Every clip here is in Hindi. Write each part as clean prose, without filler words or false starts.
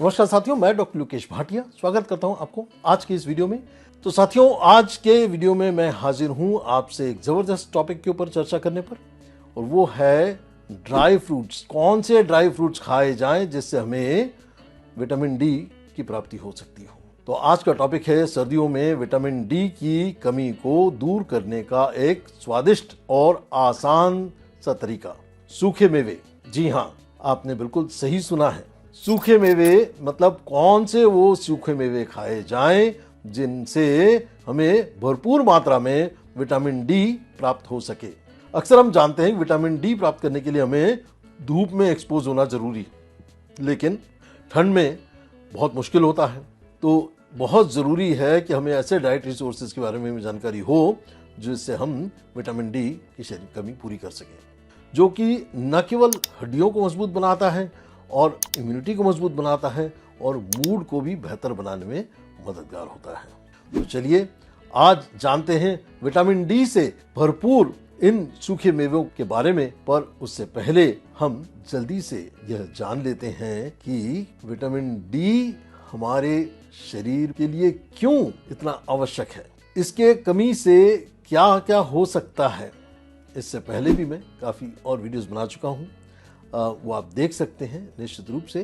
नमस्कार साथियों, मैं डॉक्टर लोकेश भाटिया स्वागत करता हूं आपको आज के इस वीडियो में। तो साथियों, आज के वीडियो में मैं हाजिर हूं आपसे एक जबरदस्त टॉपिक के ऊपर चर्चा करने पर, और वो है ड्राई फ्रूट्स। कौन से ड्राई फ्रूट्स खाए जाएं जिससे हमें विटामिन डी की प्राप्ति हो सकती हो। तो आज का टॉपिक है सर्दियों में विटामिन डी की कमी को दूर करने का एक स्वादिष्ट और आसान सा तरीका, सूखे मेवे। जी हाँ, आपने बिल्कुल सही सुना है। सूखे मेवे मतलब कौन से वो सूखे मेवे खाए जाएं जिनसे हमें भरपूर मात्रा में विटामिन डी प्राप्त हो सके। अक्सर हम जानते हैं कि विटामिन डी प्राप्त करने के लिए हमें धूप में एक्सपोज होना जरूरी है, लेकिन ठंड में बहुत मुश्किल होता है। तो बहुत ज़रूरी है कि हमें ऐसे डाइट रिसोर्सेज के बारे में जानकारी हो जिससे हम विटामिन डी की शरीर कमी पूरी कर सकें, जो कि न केवल हड्डियों को मजबूत बनाता है और इम्यूनिटी को मजबूत बनाता है और मूड को भी बेहतर बनाने में मददगार होता है। तो चलिए आज जानते हैं विटामिन डी से भरपूर इन सूखे मेवों के बारे में, पर उससे पहले हम जल्दी से यह जान लेते हैं कि विटामिन डी हमारे शरीर के लिए क्यों इतना आवश्यक है, इसके कमी से क्या क्या हो सकता है। इससे पहले भी मैं काफ़ी और वीडियोस बना चुका हूँ, वो आप देख सकते हैं निश्चित रूप से।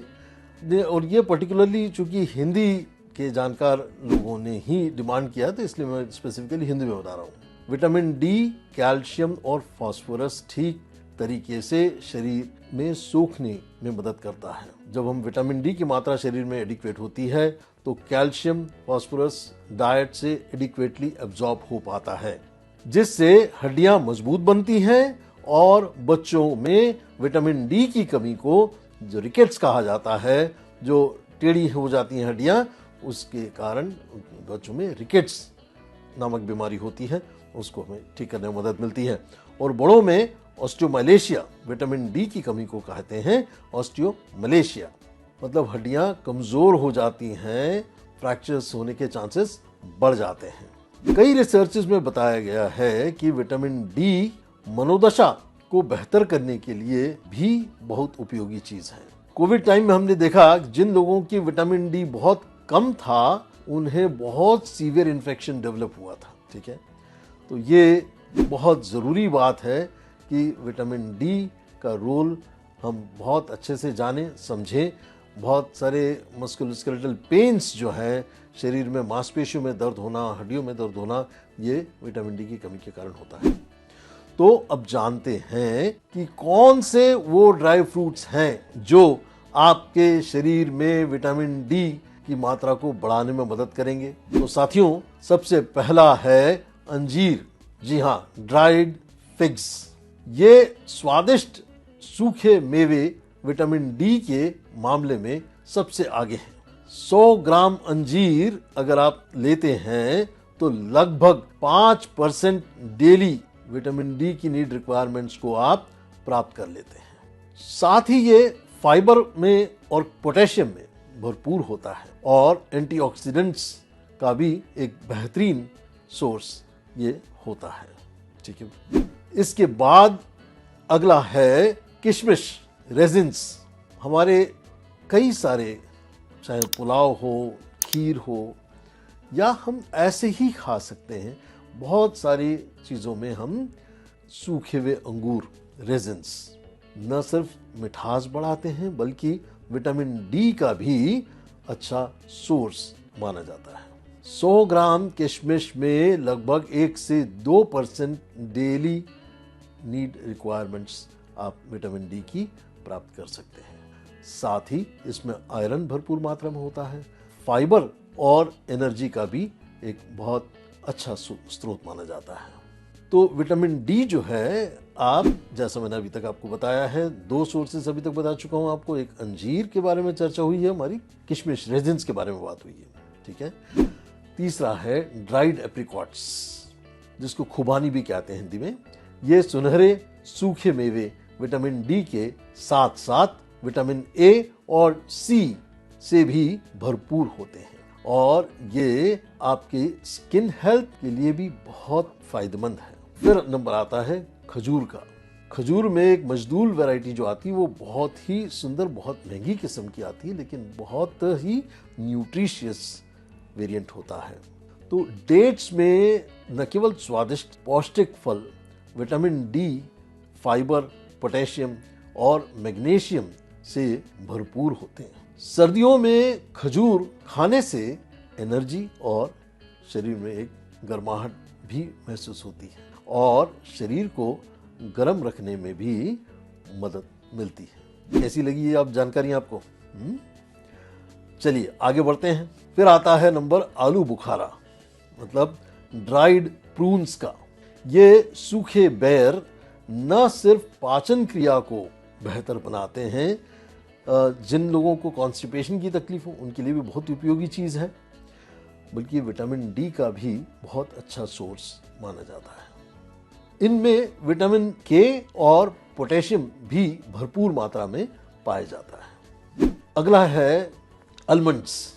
और ये पर्टिकुलरली चूंकि हिंदी के जानकार लोगों ने ही डिमांड किया तो इसलिए मैं स्पेसिफिकली हिंदी में बता रहा हूँ। विटामिन डी, कैल्शियम और फास्फोरस ठीक तरीके से शरीर में सूखने में मदद करता है। जब हम विटामिन डी की मात्रा शरीर में एडिक्वेट होती है तो कैल्शियम फास्फोरस डाइट से एडिक्वेटली एब्जॉर्ब हो पाता है, जिससे हड्डियां मजबूत बनती हैं और बच्चों में विटामिन डी की कमी को, जो रिकेट्स कहा जाता है, जो टेढ़ी हो जाती हैं हड्डियां, उसके कारण बच्चों में रिकेट्स नामक बीमारी होती है, उसको हमें ठीक करने में मदद मिलती है। और बड़ों में ऑस्टियोमलेशिया, विटामिन डी की कमी को कहते हैं ऑस्टियोमलेशिया, मतलब हड्डियां कमजोर हो जाती हैं, फ्रैक्चर्स होने के चांसेस बढ़ जाते हैं। कई रिसर्चेस में बताया गया है कि विटामिन डी मनोदशा को बेहतर करने के लिए भी बहुत उपयोगी चीज है। कोविड टाइम में हमने देखा जिन लोगों की विटामिन डी बहुत कम था उन्हें बहुत सीवियर इन्फेक्शन डेवलप हुआ था। ठीक है, तो ये बहुत ज़रूरी बात है कि विटामिन डी का रोल हम बहुत अच्छे से जानें समझें। बहुत सारे मस्कुलोस्केलेटल पेन्स जो है, शरीर में मांसपेशियों में दर्द होना, हड्डियों में दर्द होना, ये विटामिन डी की कमी के कारण होता है। तो अब जानते हैं कि कौन से वो ड्राई फ्रूट्स हैं जो आपके शरीर में विटामिन डी की मात्रा को बढ़ाने में मदद करेंगे। तो साथियों, सबसे पहला है अंजीर। जी हाँ, ड्राइड फिग्स। ये स्वादिष्ट सूखे मेवे विटामिन डी के मामले में सबसे आगे हैं। 100 ग्राम अंजीर अगर आप लेते हैं तो लगभग 5% डेली विटामिन डी की नीड रिक्वायरमेंट्स को आप प्राप्त कर लेते हैं। साथ ही ये फाइबर में और पोटेशियम में भरपूर होता है और एंटीऑक्सीडेंट्स का भी एक बेहतरीन सोर्स ये होता है। ठीक है, इसके बाद अगला है किशमिश, रेजिन्स। हमारे कई सारे, चाहे पुलाव हो, खीर हो, या हम ऐसे ही खा सकते हैं, बहुत सारी चीज़ों में हम सूखे हुए अंगूर, रेजिन्स, न सिर्फ मिठास बढ़ाते हैं बल्कि विटामिन डी का भी अच्छा सोर्स माना जाता है। 100 ग्राम किशमिश में लगभग 1 से 2% डेली नीड रिक्वायरमेंट्स आप विटामिन डी की प्राप्त कर सकते हैं। साथ ही इसमें आयरन भरपूर मात्रा में होता है। फाइबर और एनर्जी का भी एक बहुत अच्छा स्रोत माना जाता है। तो विटामिन डी जो है, आप जैसा मैंने अभी तक आपको बताया है, 2 सोर्सेस अभी तक बता चुका हूं आपको। एक अंजीर के बारे में चर्चा हुई है हमारी, किशमिश, रेजिन्स के बारे में बात हुई है। ठीक है, तीसरा है ड्राइड एप्रिकॉट्स, जिसको खुबानी भी कहते हैं हिंदी में। ये सुनहरे सूखे मेवे विटामिन डी के साथ साथ विटामिन ए और सी से भी भरपूर होते हैं और ये आपके स्किन हेल्थ के लिए भी बहुत फायदेमंद है। फिर नंबर आता है खजूर का। खजूर में एक मजदूल वैरायटी जो आती है वो बहुत ही सुंदर, बहुत महंगी किस्म की आती है, लेकिन बहुत ही न्यूट्रिशियस वेरिएंट होता है। तो डेट्स में न केवल स्वादिष्ट पौष्टिक फल, विटामिन डी, फाइबर, पोटेशियम और मैग्नीशियम से भरपूर होते हैं। सर्दियों में खजूर खाने से एनर्जी और शरीर में एक गर्माहट भी महसूस होती है और शरीर को गर्म रखने में भी मदद मिलती है। कैसी लगी ये आप जानकारी आपको? चलिए आगे बढ़ते हैं। फिर आता है नंबर आलू बुखारा, मतलब ड्राइड प्रून्स का। ये सूखे बेर न सिर्फ पाचन क्रिया को बेहतर बनाते हैं, जिन लोगों को कॉन्स्टिपेशन की तकलीफ हो उनके लिए भी बहुत उपयोगी चीज़ है, बल्कि विटामिन डी का भी बहुत अच्छा सोर्स माना जाता है। इनमें विटामिन के और पोटेशियम भी भरपूर मात्रा में पाया जाता है। अगला है आलमंड्स।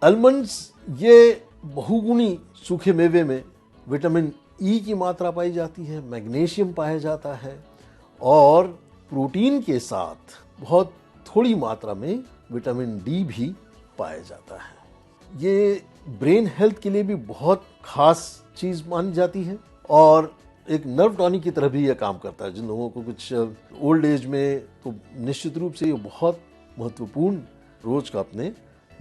आलमंड्स ये बहुगुणी सूखे मेवे में विटामिन ई की मात्रा पाई जाती है, मैग्नीशियम पाया जाता है और प्रोटीन के साथ बहुत थोड़ी मात्रा में विटामिन डी भी पाया जाता है। ये ब्रेन हेल्थ के लिए भी बहुत खास चीज़ मानी जाती है और एक नर्व टॉनिक की तरह भी यह काम करता है। जिन लोगों को कुछ ओल्ड एज में, तो निश्चित रूप से ये बहुत महत्वपूर्ण रोज का अपने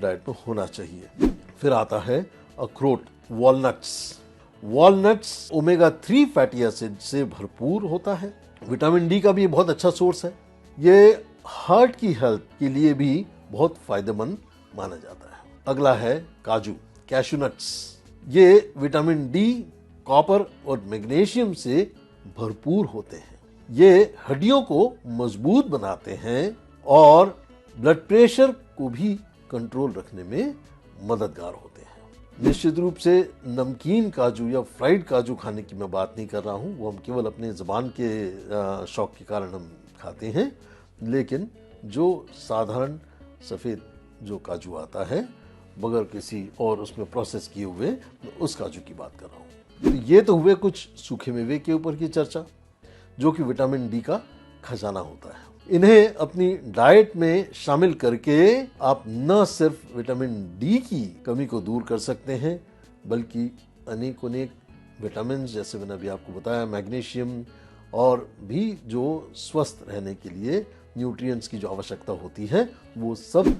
डाइट में होना चाहिए। फिर आता है अखरोट, walnuts. Walnuts omega 3 fatty acid से भरपूर होता है। विटामिन डी का भी बहुत अच्छा सोर्स है। ये हार्ट की हेल्थ के लिए भी बहुत फायदेमंद माना जाता है। अगला है काजू, कैशूनट्स। ये विटामिन डी, कॉपर और मैग्नीशियम से भरपूर होते हैं। ये हड्डियों को मजबूत बनाते हैं और ब्लड प्रेशर को भी कंट्रोल रखने में मददगार होते हैं। निश्चित रूप से नमकीन काजू या फ्राइड काजू खाने की मैं बात नहीं कर रहा हूँ, वो हम केवल अपने ज़बान के शौक के कारण हम खाते हैं, लेकिन जो साधारण सफ़ेद जो काजू आता है बगैर किसी और उसमें प्रोसेस किए हुए, उस काजू की बात कर रहा हूँ। तो ये तो हुए कुछ सूखे मेवे के ऊपर की चर्चा, जो कि विटामिन डी का खजाना होता है। इन्हें अपनी डाइट में शामिल करके आप न सिर्फ विटामिन डी की कमी को दूर कर सकते हैं, बल्कि अनेक विटामिन, जैसे मैंने अभी आपको बताया, मैग्नीशियम और भी जो स्वस्थ रहने के लिए न्यूट्रिएंट्स की जो आवश्यकता होती है, वो सब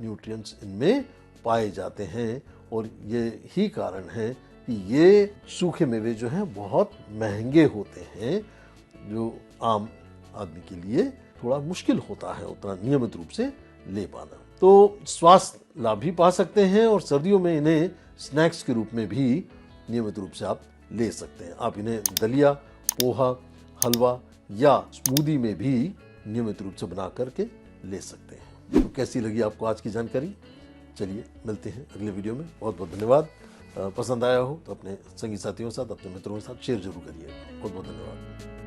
न्यूट्रिएंट्स इनमें पाए जाते हैं। और ये ही कारण है कि ये सूखे मेवे जो हैं बहुत महंगे होते हैं, जो आम आदमी के लिए थोड़ा मुश्किल होता है उतना नियमित रूप से ले पाना। तो स्वास्थ्य लाभ भी पा सकते हैं और सर्दियों में इन्हें स्नैक्स के रूप में भी नियमित रूप से आप ले सकते हैं। आप इन्हें दलिया, पोहा, हलवा या स्मूदी में भी नियमित रूप से बना करके ले सकते हैं। तो कैसी लगी आपको आज की जानकारी? चलिए मिलते हैं अगले वीडियो में। बहुत बहुत धन्यवाद। पसंद आया हो तो अपने संगी साथियों के साथ, अपने मित्रों के साथ शेयर जरूर करिएगा। बहुत बहुत धन्यवाद।